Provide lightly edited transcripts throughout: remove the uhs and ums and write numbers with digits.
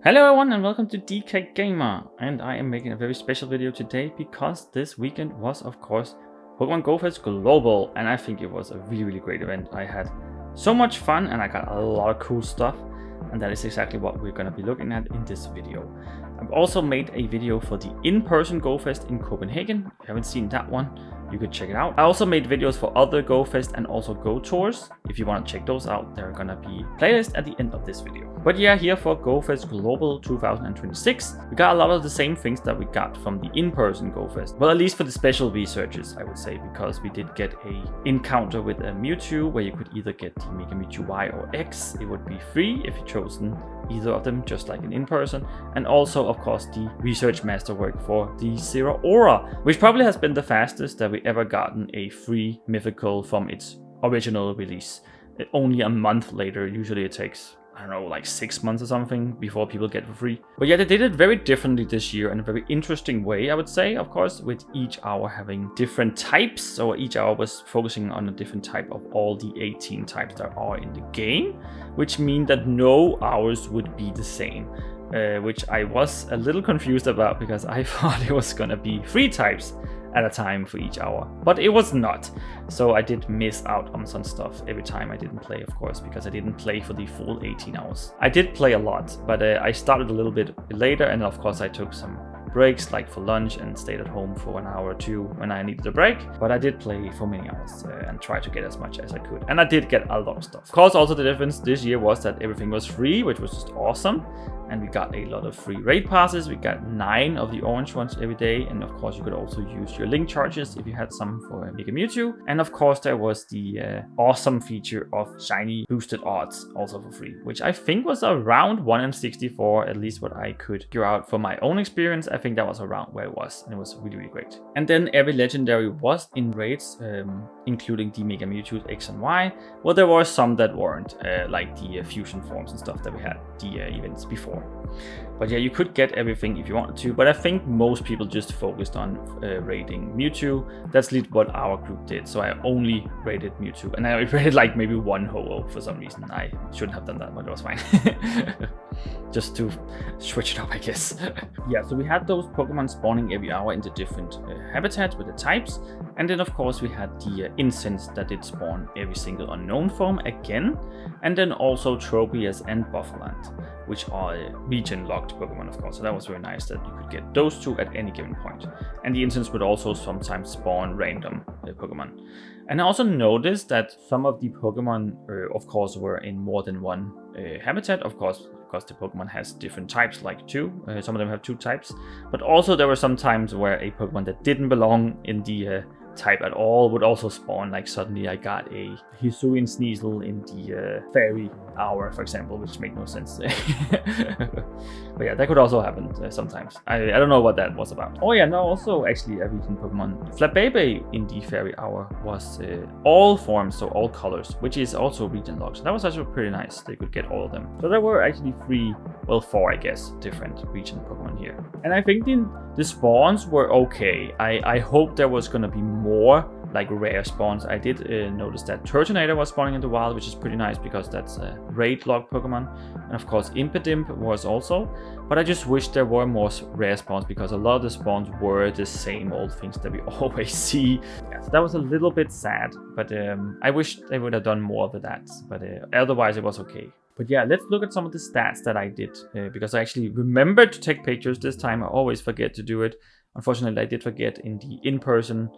Hello everyone and welcome to DK Gamer, and I am making a very special video today because this weekend was of course Pokemon Go Fest Global, and I think it was a really great event. I had so much fun and I got a lot of cool stuff, and that is exactly what we're going to be looking at in this video. I've also made a video for the In-Person Go Fest in Copenhagen. If you haven't seen that one, you could check it out. I also made videos for other Go Fest and also Go Tours. If you want to check those out, there are gonna be playlists at the end of this video. But yeah, here for Go Fest Global 2026, we got a lot of the same things that we got from the In-Person Go Fest. Well, at least for the special researchers, I would say, because we did get a encounter with a Mewtwo where you could either get the Mega Mewtwo Y or X. It would be free if you chosen either of them, just like in In-Person. And also, of course, the research masterwork for the Zero Aura, which probably has been the fastest that we ever gotten a free mythical from its original release. Only a month later. Usually it takes, I don't know, like 6 months or something before people get for free. But yeah, they did it very differently this year in a very interesting way, I would say, of course, with each hour having different types. So each hour was focusing on a different type of all the 18 types that are in the game, which means that no hours would be the same. Which I was a little confused about because I thought it was gonna be 3 types at a time for each hour, but it was not. So I did miss out on some stuff every time I didn't play, of course, because I didn't play for the full 18 hours. I did play a lot, but I started a little bit later, and of course I took some breaks, like for lunch, and stayed at home for an hour or two when I needed a break. But I did play for many hours and try to get as much as I could, and I did get a lot of stuff. Of course, also the difference this year was that everything was free, which was just awesome, and we got a lot of free raid passes. We got 9 of the orange ones every day, and of course you could also use your link charges if you had some for Mega Mewtwo. And of course there was the awesome feature of shiny boosted odds also for free, which I think was around 1 in 64, at least what I could figure out from my own experience. I think that was around where it was, and it was really great. And then every legendary was in raids, including the Mega Mewtwo X and Y. Well, there were some that weren't, like the fusion forms and stuff that we had the events before. But yeah, you could get everything if you wanted to, but I think most people just focused on raiding Mewtwo. That's what our group did, so I only raided Mewtwo, and I raided like maybe 1 Ho-Oh for some reason. I shouldn't have done that, but it was fine. Just to switch it up, I guess. Yeah, so we had those Pokemon spawning every hour into different habitats with the types, and then of course we had the incense that did spawn every single unknown form again, and then also Tropius and Buffaland, which are region locked Pokemon, of course. So that was very nice that you could get those 2 at any given point. And the instance would also sometimes spawn random Pokemon. And I also noticed that some of the Pokemon, of course, were in more than one habitat, of course, because the Pokemon has different types, like 2. Some of them have 2 types. But also there were some times where a Pokemon that didn't belong in the type at all would also spawn. Like suddenly I got a Hisuian Sneasel in the fairy hour, for example, which made no sense. But yeah, that could also happen sometimes. I don't know what that was about. Oh yeah, no, also actually a region Pokemon, Flabebe, in the fairy hour was all forms, so all colors, which is also region locked. So that was actually pretty nice. They could get all of them. So there were actually 4 I guess, different region Pokemon here. And I think the spawns were okay. I hope there was gonna be more like rare spawns. I did notice that Turtonator was spawning in the wild, which is pretty nice because that's a raid log Pokemon. And of course Impidimp was also, but I just wish there were more rare spawns because a lot of the spawns were the same old things that we always see. Yeah, so that was a little bit sad, but I wish they would have done more of that, but otherwise it was okay. But yeah, let's look at some of the stats that I did, because I actually remembered to take pictures this time. I always forget to do it. Unfortunately, I did forget in the In-Person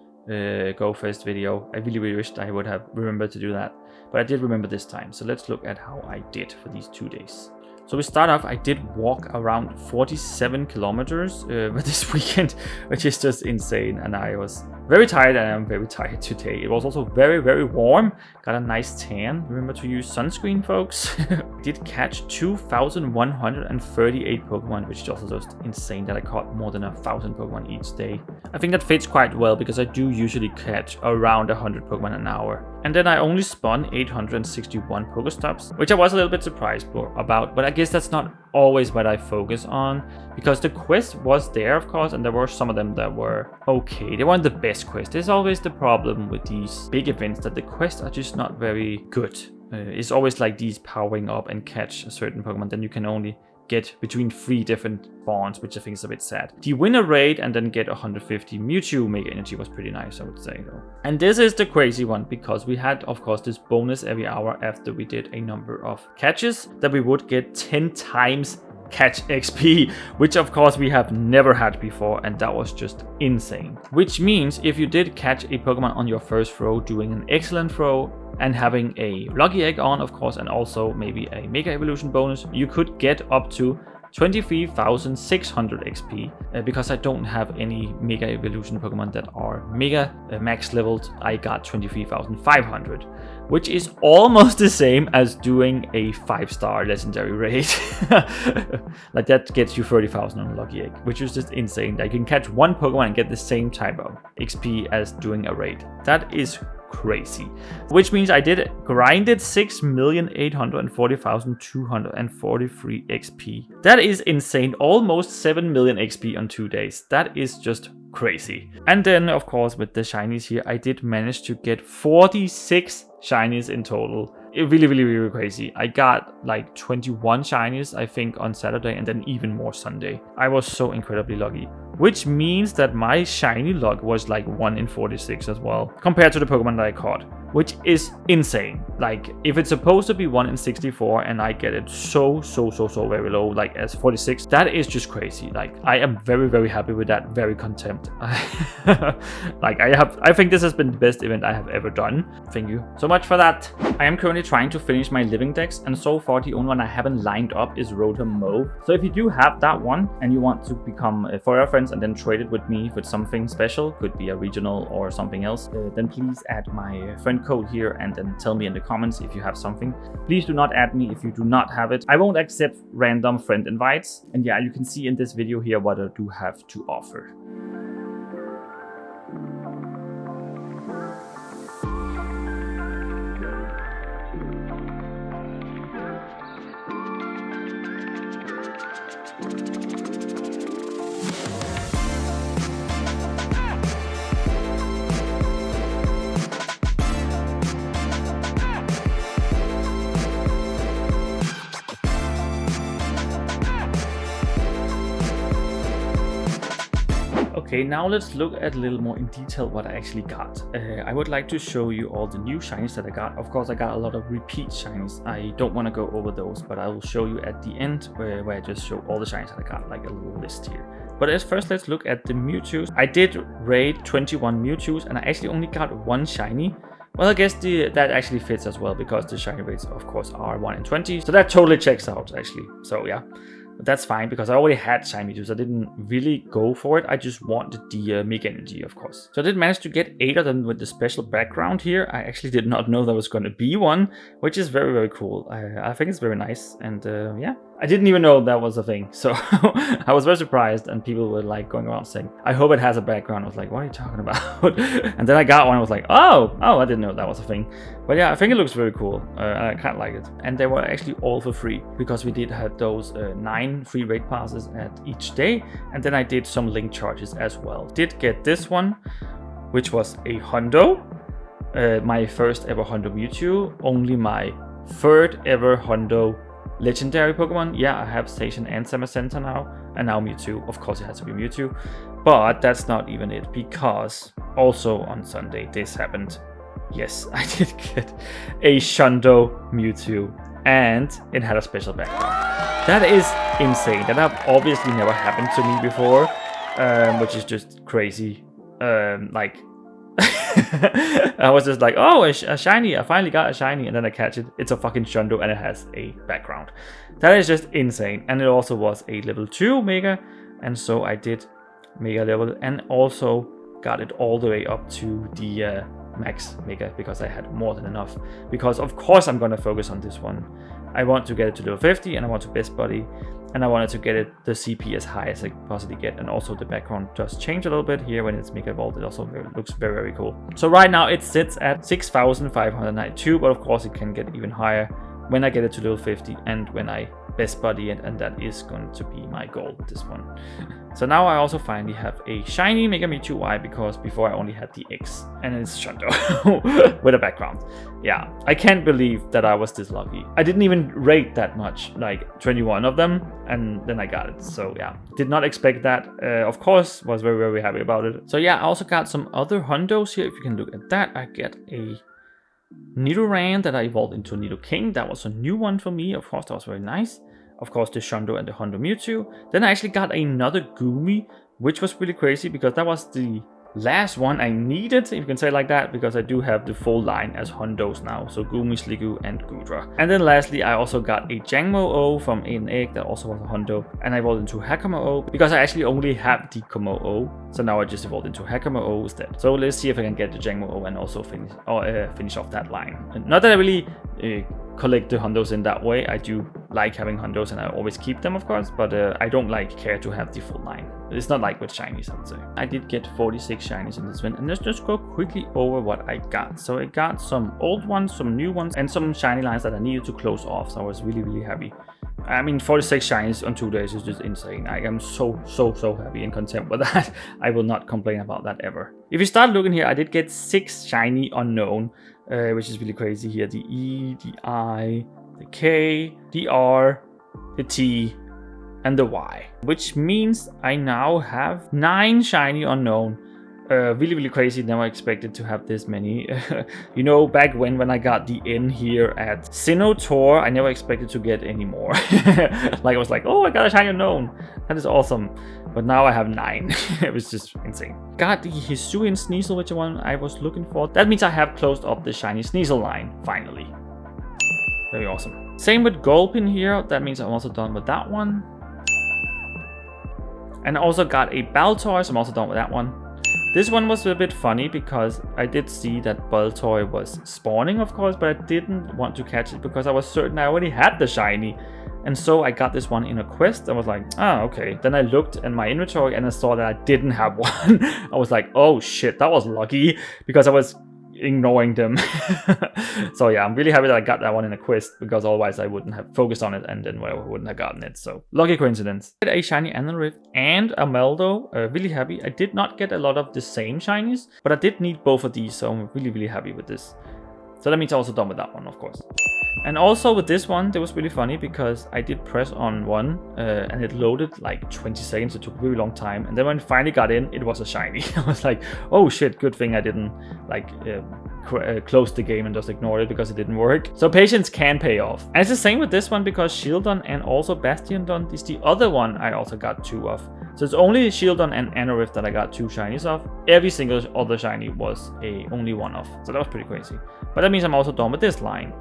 Go Fest video. I really wished I would have remembered to do that, but I did remember this time. So let's look at how I did for these 2 days. So we start off, I did walk around 47 kilometers this weekend, which is just insane. And I was very tired, and I'm very tired today. It was also very warm. Got a nice tan. Remember to use sunscreen, folks. Did catch 2,138 Pokemon, which is also just insane that I caught more than 1,000 Pokemon each day. I think that fits quite well because I do usually catch around 100 Pokemon an hour. And then I only spun 861 Pokestops, which I was a little bit surprised about, but I guess that's not always what I focus on, because the quest was there, of course, and there were some of them that were okay. They weren't the best quests. There's always the problem with these big events that the quests are just not very good. It's always like these powering up and catch a certain Pokemon, then you can only get between 3 different spawns, which I think is a bit sad. The winner raid and then get 150 Mewtwo Mega Energy was pretty nice, I would say though. And this is the crazy one, because we had of course this bonus every hour after we did a number of catches that we would get 10 times catch XP, which of course we have never had before, and that was just insane. Which means if you did catch a Pokemon on your first throw, doing an excellent throw and having a lucky egg on, of course, and also maybe a Mega Evolution bonus, you could get up to 23,600 XP. Because I don't have any Mega Evolution Pokemon that are Mega max leveled, I got 23,500, which is almost the same as doing a 5-star legendary raid. Like that gets you 30,000 on a lucky egg, which is just insane. That you can catch one Pokemon and get the same type of XP as doing a raid. That is crazy. Which means I did grinded 6,840,243 XP. That is insane. Almost 7 million XP on 2 days. That is just crazy. And then of course with the shinies here, I did manage to get 46 shinies in total. It really crazy. I got like 21 shinies I think on Saturday, and then even more Sunday. I was so incredibly lucky, which means that my shiny luck was like 1 in 46 as well, compared to the Pokemon that I caught, which is insane. Like if it's supposed to be 1 in 64 and I get it so very low, like as 46, that is just crazy. Like I am very happy with that, very content. Like I think this has been the best event I have ever done. Thank you so much for that. I am currently trying to finish my living decks, and so far the only one I haven't lined up is Rotom Mauve. So if you do have that one and you want to become a forever friends and then trade it with me with something special, could be a regional or something else, then please add my friend code here and then tell me in the comments if you have something. Please do not add me if you do not have it. I won't accept random friend invites. And yeah, you can see in this video here what I do have to offer. Okay, now let's look at a little more in detail what I actually got. I would like to show you all the new shinies that I got. Of course, I got a lot of repeat shinies. I don't want to go over those, but I will show you at the end where I just show all the shinies that I got, like a little list here. But as first, let's look at the Mewtwo's. I did raid 21 Mewtwo's and I actually only got 1 shiny. Well, I guess that actually fits as well, because the shiny rates, of course, are 1 in 20. So that totally checks out, actually. So yeah. But that's fine, because I already had shiny Mewtwo, so I didn't really go for it. I just wanted the Mega Energy, of course. So I did manage to get 8 of them with the special background here. I actually did not know there was going to be one, which is very cool. I think it's very nice, and yeah. I didn't even know that was a thing, so I was very surprised, and people were like going around saying, I hope it has a background. I was like, what are you talking about? And then I got one, I was like, oh, I didn't know that was a thing. But yeah, I think it looks very cool, I kind of like it. And they were actually all for free, because we did have those 9 free raid passes at each day, and then I did some link charges as well. Did get this one, which was a Hundo, my first ever Hundo Mewtwo, only my 3rd ever Hundo legendary Pokemon. Yeah, I have Station and Samacenta now, and now Mewtwo. Of course it has to be Mewtwo, but that's not even it, because also on Sunday this happened. Yes, I did get a Shundo Mewtwo, and it had a special background. That is insane. That have obviously never happened to me before, which is just crazy. Like I was just like, oh, a shiny, I finally got a shiny, and then I catch it. It's a fucking Shundo and it has a background. That is just insane. And it also was a level 2 Mega, and so I did Mega level and also got it all the way up to the max Mega, because I had more than enough. Because of course I'm gonna focus on this one. I want to get it to level 50 and I want to best buddy, and I wanted to get it the CP as high as I possibly get. And also the background does change a little bit here when it's Mega Evolved. It also looks very cool. So right now it sits at 6,592, but of course it can get even higher when I get it to level 50 and when I best buddy, and that is going to be my goal with this one. So now I also finally have a shiny Mega Mewtwo Y, because before I only had the X, and it's Shundo with a background. Yeah, I can't believe that I was this lucky. I didn't even rate that much, like 21 of them, and then I got it. So yeah, did not expect that. Of course, was very, very happy about it. So yeah, I also got some other Hundos here. If you can look at that, I get a Nidoran that I evolved into a Nidoking. That was a new one for me. Of course, that was very nice. Of course, the Shundo and the Hondo Mewtwo. Then I actually got another Goomy, which was really crazy because that was the last one I needed, if you can say it like that, because I do have the full line as Hondos now. So Goomy, Sliggoo, and Goodra. And then lastly, I also got a Jangmo-O from an egg that also was a Hondo. And I evolved into Hakamo-O because I actually only had the Komo-O. So now I just evolved into Hakamo-O instead. So let's see if I can get the Jangmo-O and also finish off that line. And not that I really collect the Hondos in that way. I do like having Hondos and I always keep them, of course, but I don't like care to have the full line. It's not like with shinies, I would say. I did get 46 shinies in this event, and let's just go quickly over what I got. So I got some old ones, some new ones, and some shiny lines that I needed to close off. So I was really, really happy. I mean, 46 shinies on 2 days is just insane. I am so happy and content with that. I will not complain about that ever. If you start looking here, I did get 6 shiny unknown, which is really crazy here. The E, the I, the K, the R, the T, and the Y, which means I now have 9 shiny unknown. Really, really crazy. Never expected to have this many. You know, back when I got the N here at Sinnoh, I never expected to get any more. Like I was like, oh, I got a shiny unknown. That is awesome. But now I have 9. It was just insane. Got the Hisuian Sneasel, which one I was looking for. That means I have closed up the shiny Sneasel line, finally. Very awesome. Same with Gulpin here. That means I'm also done with that one. And I also got a Baltoy, so I'm also done with that one. This one was a bit funny because I did see that Baltoy was spawning, of course, but I didn't want to catch it because I was certain I already had the shiny. And so I got this one in a quest. I was like, oh, okay. Then I looked in my inventory and I saw that I didn't have one. I was like, oh shit, that was lucky because I was ignoring them. So yeah, I'm really happy that I got that one in a quest because otherwise I wouldn't have focused on it and then I wouldn't have gotten it. So lucky coincidence. I got a shiny Anorith and a Meldo. Really happy. I did not get a lot of the same shinies, but I did need both of these, so I'm really, really happy with this. So that means I'm also done with that one, of course. And also with this one, it was really funny because I did press on one and it loaded like 20 seconds. It took a really long time. And then when it finally got in, it was a shiny. I was like, oh shit, good thing I didn't like close the game and just ignore it because it didn't work. So patience can pay off. And it's the same with this one because Shieldon and also Bastiodon is the other one I also got 2 of. So it's only Shieldon and Anorith that I got 2 shinies of. Every single other shiny was only one of. So that was pretty crazy. But that means I'm also done with this line.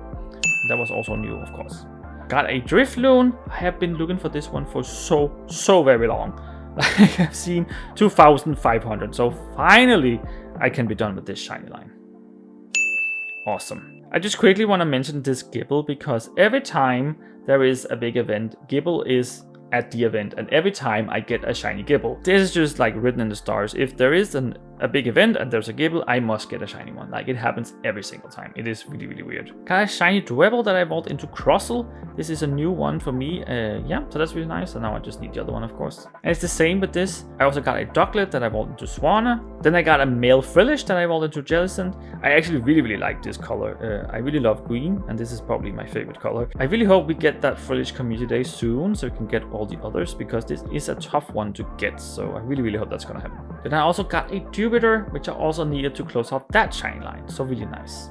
That was also new, of course. Got a Drifloon. I have been looking for this one for so very long. Like I've seen 2,500. So finally, I can be done with this shiny line. Awesome. I just quickly want to mention this Gible because every time there is a big event, Gible is at the event, and every time I get a shiny Gible. This is just like written in the stars. If there is a big event and there's a Gible, I must get a shiny one. Like it happens every single time. It is really, really weird. Got a shiny Dwebble that I evolved into Crossel. This is a new one for me. Yeah, so that's really nice. So now I just need the other one, of course. And it's the same with this. I also got a Ducklet that I evolved into Swanna. Then I got a male Frillish that I evolved into Jellicent. I actually really, really like this color. I really love green, and this is probably my favorite color. I really hope we get that Frillish Community Day soon so we can get all the others because this is a tough one to get. So I really, really hope that's gonna happen. Then I also got a Jupiter, which I also needed to close off that shiny line. So really nice.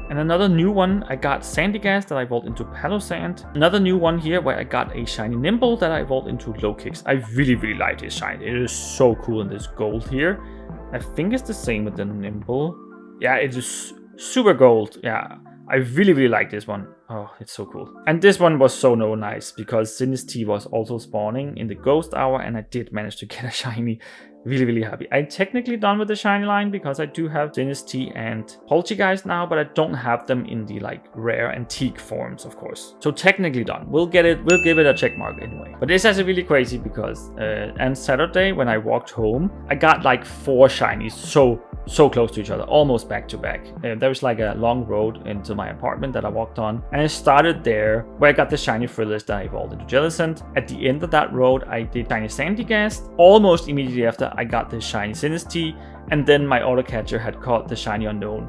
And another new one, I got Sandygast that I evolved into Palosand. Another new one here where I got a shiny Nimble that I evolved into Lowkicks. I really, really like this shiny. It is so cool in this gold here. I think it's the same with the Nimble. Yeah, it is super gold. Yeah, I really, really like this one. Oh, it's so cool. And this one was so nice because Sinistee was also spawning in the Ghost Hour and I did manage to get a shiny. Really, really happy. I'm technically done with the shiny line because I do have Sinistee and Poltergeist now, but I don't have them in the like rare antique forms, of course. So technically done. We'll give it a check mark anyway. But this is really crazy because on Saturday when I walked home, I got like 4 shinies so so close to each other, almost back to back. There was like a long road into my apartment that I walked on, and I started there where I got the shiny Frillis that I evolved into Jellicent. At the end of that road, I did shiny Sandygast. Almost immediately after, I got the shiny Sinistea, and then my auto catcher had caught the shiny Unknown.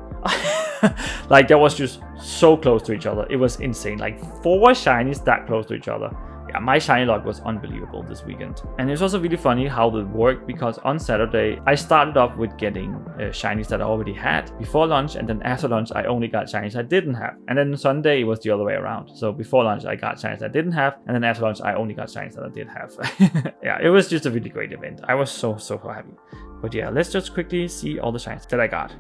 Like, that was just so close to each other. It was insane. Like 4 shinies that close to each other. Yeah, my shiny luck was unbelievable this weekend. And it's also really funny how it worked, because on Saturday I started off with getting shinies that I already had before lunch, and then after lunch I only got shinies I didn't have. And then Sunday it was the other way around. So before lunch I got shinies I didn't have, and then after lunch I only got shinies that I did have. Yeah, it was just a really great event. I was so happy. But yeah, let's just quickly see all the shinies that I got.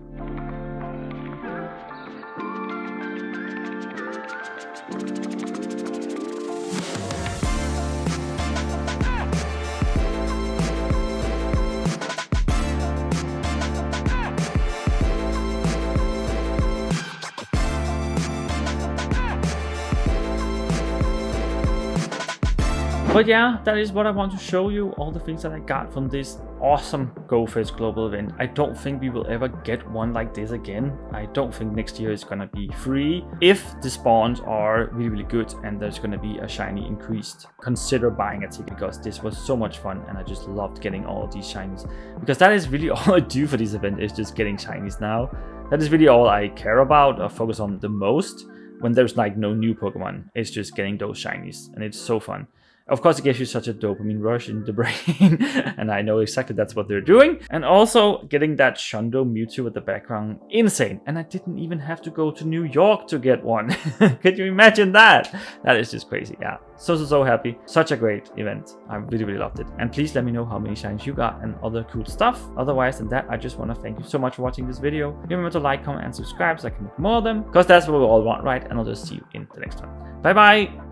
But yeah, that is what I want to show you, all the things that I got from this awesome Go Fest global event. I don't think we will ever get one like this again. I don't think next year is gonna be free. If the spawns are really good and there's gonna be a shiny increased, consider buying a ticket, because this was so much fun and I just loved getting all of these shinies. Because that is really all I do for this event, is just getting shinies now. That is really all I care about or focus on the most when there's like no new Pokemon. It's just getting those shinies, and it's so fun. Of course, it gives you such a dopamine rush in the brain, and I know exactly that's what they're doing. And also, getting that Shundo Mewtwo at the background, insane. And I didn't even have to go to New York to get one. Can you imagine that? That is just crazy, yeah. So happy. Such a great event. I really loved it. And please let me know how many shinies you got and other cool stuff. Otherwise than that, I just want to thank you so much for watching this video. Remember to like, comment, and subscribe so I can make more of them, because that's what we all want, right? And I'll just see you in the next one. Bye bye!